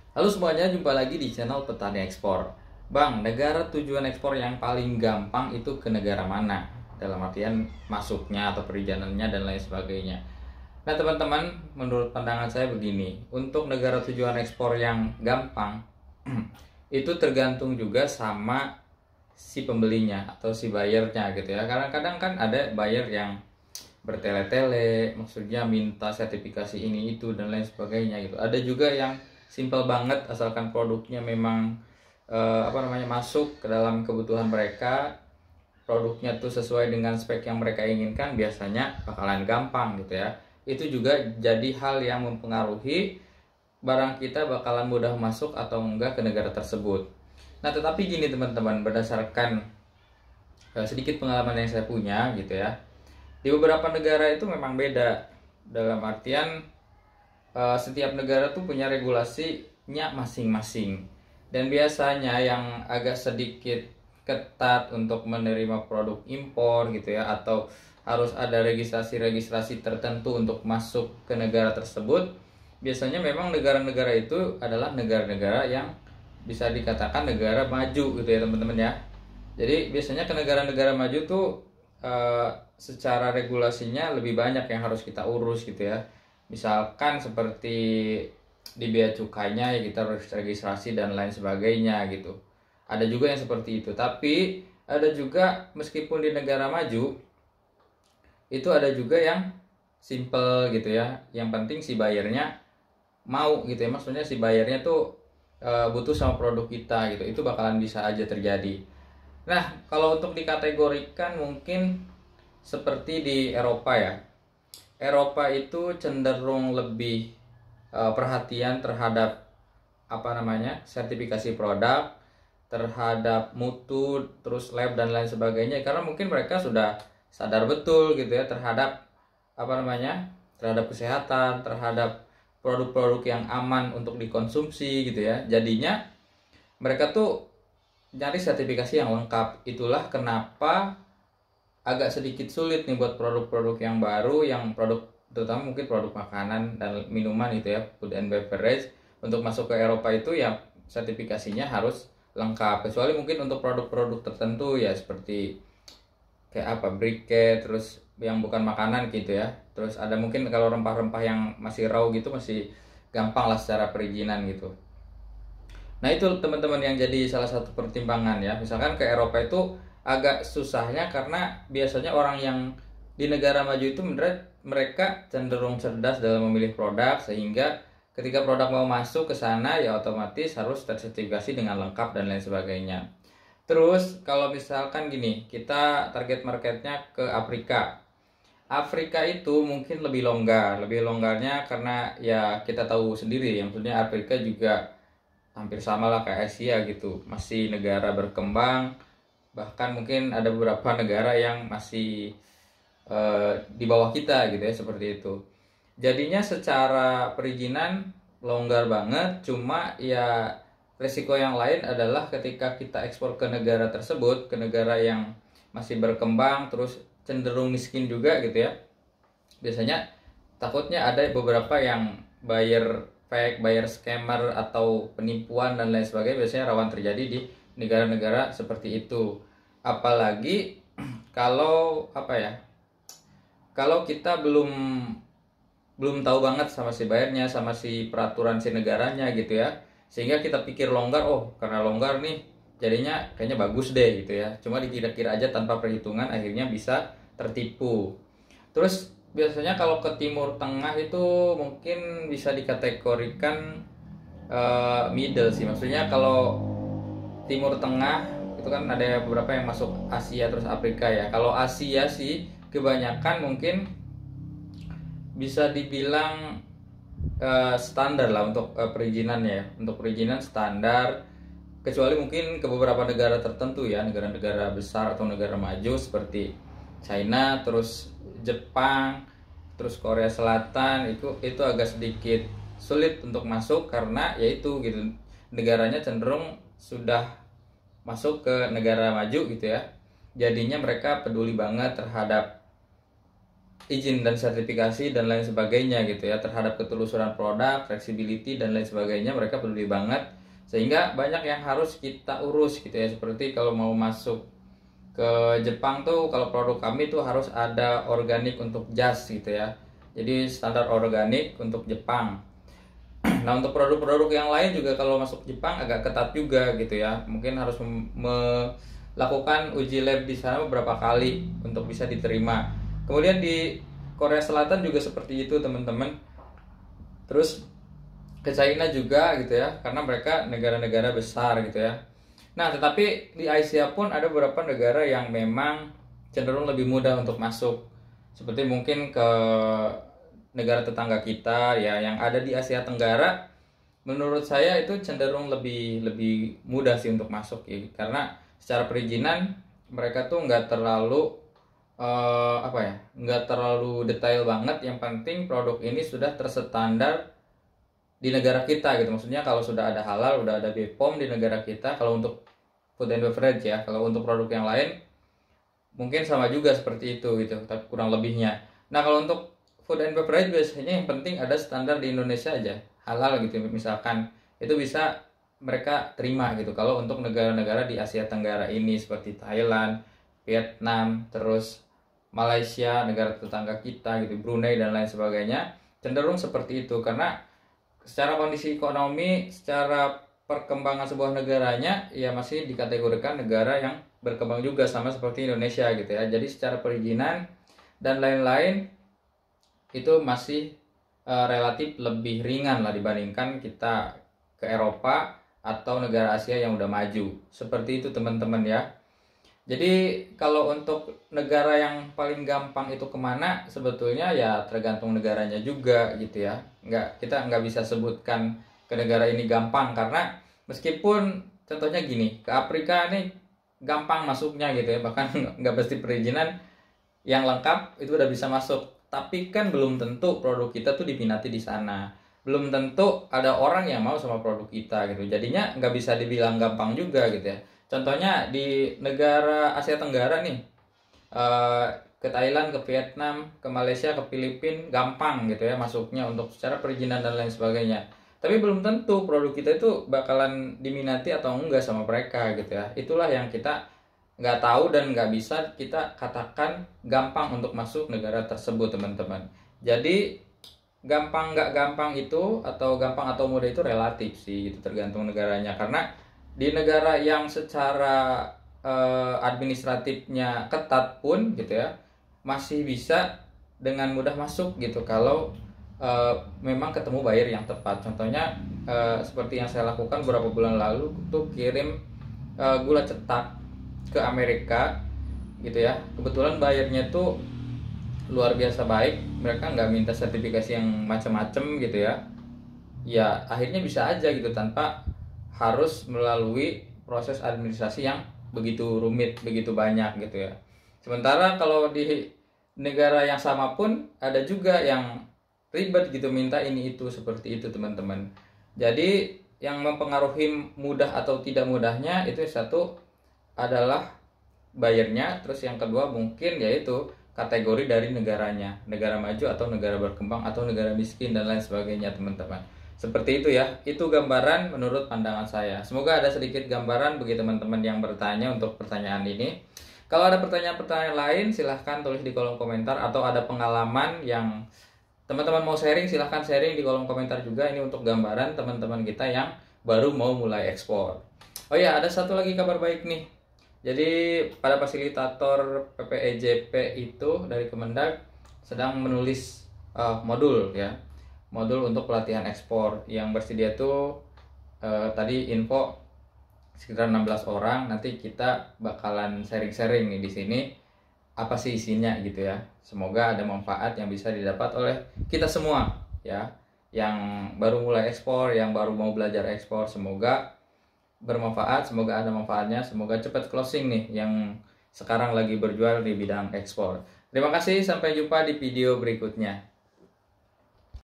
Halo semuanya, jumpa lagi di channel Petani Ekspor. Bang, negara tujuan ekspor yang paling gampang itu ke negara mana? Dalam artian masuknya atau perizinannya dan lain sebagainya. Nah teman-teman, menurut pandangan saya begini, untuk negara tujuan ekspor yang gampang, itu tergantung juga sama si pembelinya atau si buyernya gitu ya. Kadang-kadang kan ada buyer yang bertele-tele, maksudnya minta sertifikasi ini itu dan lain sebagainya gitu. Ada juga yang simple banget, asalkan produknya memang masuk ke dalam kebutuhan mereka, produknya tuh sesuai dengan spek yang mereka inginkan, biasanya bakalan gampang gitu ya. Itu juga jadi hal yang mempengaruhi barang kita bakalan mudah masuk atau enggak ke negara tersebut. Nah tetapi gini teman-teman, berdasarkan sedikit pengalaman yang saya punya gitu ya, di beberapa negara itu memang beda. Dalam artian setiap negara tuh punya regulasinya masing-masing. Dan biasanya yang agak sedikit ketat untuk menerima produk impor gitu ya, atau harus ada registrasi-registrasi tertentu untuk masuk ke negara tersebut. Biasanya memang negara-negara itu adalah negara-negara yang bisa dikatakan negara maju gitu ya teman-teman ya. Jadi biasanya ke negara-negara maju tuh secara regulasinya lebih banyak yang harus kita urus gitu ya. Misalkan seperti di bea cukainya ya kita harus registrasi dan lain sebagainya gitu. Ada juga yang seperti itu. Tapi ada juga meskipun di negara maju itu ada juga yang simple gitu ya. Yang penting si bayarnya mau gitu ya. Maksudnya si bayarnya tuh butuh sama produk kita gitu. Itu bakalan bisa aja terjadi. Nah, kalau untuk dikategorikan mungkin seperti di Eropa ya. Eropa itu cenderung lebih perhatian terhadap sertifikasi produk, terhadap mutu, terus lab dan lain sebagainya, karena mungkin mereka sudah sadar betul gitu ya terhadap terhadap kesehatan, terhadap produk-produk yang aman untuk dikonsumsi gitu ya. Jadinya mereka tuh nyari sertifikasi yang lengkap. Itulah kenapa agak sedikit sulit nih buat produk-produk yang baru, yang produk terutama mungkin produk makanan dan minuman gitu ya, food and beverage, untuk masuk ke Eropa itu ya sertifikasinya harus lengkap. Kecuali mungkin untuk produk-produk tertentu ya seperti kayak briquet, terus yang bukan makanan gitu ya. Terus ada mungkin kalau rempah-rempah yang masih raw gitu masih gampang lah secara perizinan gitu. Nah itu teman-teman yang jadi salah satu pertimbangan ya. Misalkan ke Eropa itu agak susahnya karena biasanya orang yang di negara maju itu mereka cenderung cerdas dalam memilih produk, sehingga ketika produk mau masuk ke sana ya otomatis harus tersertifikasi dengan lengkap dan lain sebagainya. Terus kalau misalkan gini, kita target marketnya ke Afrika. Afrika itu mungkin lebih longgar, lebih longgarnya karena ya kita tahu sendiri ya, maksudnya Afrika juga hampir sama lah kayak Asia gitu, masih negara berkembang, bahkan mungkin ada beberapa negara yang masih di bawah kita gitu ya, seperti itu. Jadinya secara perizinan longgar banget, cuma ya resiko yang lain adalah ketika kita ekspor ke negara tersebut, ke negara yang masih berkembang terus cenderung miskin juga gitu ya, biasanya takutnya ada beberapa yang buyer fake, buyer scammer atau penipuan dan lain sebagainya, biasanya rawan terjadi di negara-negara seperti itu. Apalagi kalau kalau kita belum belum tahu banget sama si bayarnya, sama si peraturan si negaranya gitu ya, sehingga kita pikir longgar, oh karena longgar nih jadinya kayaknya bagus deh gitu ya, cuma dikira-kira aja tanpa perhitungan, akhirnya bisa tertipu. Terus biasanya kalau ke Timur Tengah itu mungkin bisa dikategorikan middle sih, maksudnya kalau Timur Tengah itu kan ada beberapa yang masuk Asia terus Afrika ya. Kalau Asia sih kebanyakan mungkin bisa dibilang standar lah untuk perizinannya ya. Untuk perizinan standar, kecuali mungkin ke beberapa negara tertentu ya, negara-negara besar atau negara maju seperti China, terus Jepang, terus Korea Selatan, itu agak sedikit sulit untuk masuk karena yaitu gitu, negaranya cenderung sudah masuk ke negara maju gitu ya. Jadinya mereka peduli banget terhadap izin dan sertifikasi dan lain sebagainya gitu ya, terhadap ketelusuran produk, flexibility dan lain sebagainya mereka peduli banget, sehingga banyak yang harus kita urus gitu ya. Seperti kalau mau masuk ke Jepang tuh, kalau produk kami tuh harus ada organik untuk jas gitu ya, jadi standar organik untuk Jepang. Nah, untuk produk-produk yang lain juga kalau masuk Jepang agak ketat juga gitu ya, mungkin harus melakukan uji lab di sana beberapa kali untuk bisa diterima. Kemudian di Korea Selatan juga seperti itu teman-teman. Terus ke China juga gitu ya, karena mereka negara-negara besar gitu ya. Nah, tetapi di Asia pun ada beberapa negara yang memang cenderung lebih mudah untuk masuk. Seperti mungkin ke negara tetangga kita ya yang ada di Asia Tenggara, menurut saya itu cenderung lebih lebih mudah sih untuk masuk ya, karena secara perizinan mereka tuh nggak terlalu apa ya, nggak terlalu detail banget. Yang penting produk ini sudah terstandar di negara kita gitu. Maksudnya kalau sudah ada halal, udah ada BPOM di negara kita, kalau untuk food and beverage ya. Kalau untuk produk yang lain mungkin sama juga seperti itu gitu, tapi kurang lebihnya. Nah, kalau untuk food and beverage biasanya yang penting ada standar di Indonesia aja, halal gitu misalkan, itu bisa mereka terima gitu. Kalau untuk negara-negara di Asia Tenggara ini seperti Thailand, Vietnam, terus Malaysia, negara tetangga kita gitu, Brunei dan lain sebagainya, cenderung seperti itu karena secara kondisi ekonomi, secara perkembangan sebuah negaranya ya masih dikategorikan negara yang berkembang juga sama seperti Indonesia gitu ya. Jadi secara perizinan dan lain-lain itu masih relatif lebih ringan lah dibandingkan kita ke Eropa atau negara Asia yang udah maju. Seperti itu teman-teman ya. Jadi kalau untuk negara yang paling gampang itu kemana, sebetulnya ya tergantung negaranya juga gitu ya. Kita nggak bisa sebutkan ke negara ini gampang, karena meskipun contohnya gini, ke Afrika ini gampang masuknya gitu ya, bahkan nggak mesti perizinan yang lengkap itu udah bisa masuk. Tapi kan belum tentu produk kita tuh diminati di sana. Belum tentu ada orang yang mau sama produk kita gitu. Jadinya nggak bisa dibilang gampang juga gitu ya. Contohnya di negara Asia Tenggara nih, ke Thailand, ke Vietnam, ke Malaysia, ke Filipina gampang gitu ya masuknya untuk secara perizinan dan lain sebagainya. Tapi belum tentu produk kita itu bakalan diminati atau enggak sama mereka gitu ya. Itulah yang kita nggak tahu dan nggak bisa kita katakan gampang untuk masuk negara tersebut teman-teman. Jadi gampang nggak gampang itu, atau gampang atau mudah itu relatif sih, itu tergantung negaranya. Karena di negara yang secara administratifnya ketat pun gitu ya, masih bisa dengan mudah masuk gitu kalau memang ketemu buyer yang tepat. Contohnya seperti yang saya lakukan beberapa bulan lalu tuh, kirim gula cetak ke Amerika gitu ya. Kebetulan buyernya tuh luar biasa baik, mereka nggak minta sertifikasi yang macam-macam gitu ya. Ya akhirnya bisa aja gitu tanpa harus melalui proses administrasi yang begitu rumit, begitu banyak gitu ya. Sementara kalau di negara yang sama pun ada juga yang ribet gitu, minta ini itu seperti itu teman-teman. Jadi yang mempengaruhi mudah atau tidak mudahnya itu satu adalah bayarnya, terus yang kedua mungkin yaitu kategori dari negaranya, negara maju atau negara berkembang atau negara miskin dan lain sebagainya teman-teman. Seperti itu ya, itu gambaran menurut pandangan saya. Semoga ada sedikit gambaran bagi teman-teman yang bertanya untuk pertanyaan ini. Kalau ada pertanyaan-pertanyaan lain silahkan tulis di kolom komentar, atau ada pengalaman yang teman-teman mau sharing silahkan sharing di kolom komentar juga. Ini untuk gambaran teman-teman kita yang baru mau mulai ekspor. Oh ya, ada satu lagi kabar baik nih. Jadi pada fasilitator PPEJP itu dari Kemendag sedang menulis modul ya, modul untuk pelatihan ekspor yang bersedia tuh tadi info sekitar 16 orang. Nanti kita bakalan sharing-sharing nih di sini apa sih isinya gitu ya. Semoga ada manfaat yang bisa didapat oleh kita semua ya, yang baru mulai ekspor, yang baru mau belajar ekspor. Semoga bermanfaat, semoga ada manfaatnya, semoga cepat closing nih yang sekarang lagi berjual di bidang ekspor. Terima kasih, sampai jumpa di video berikutnya.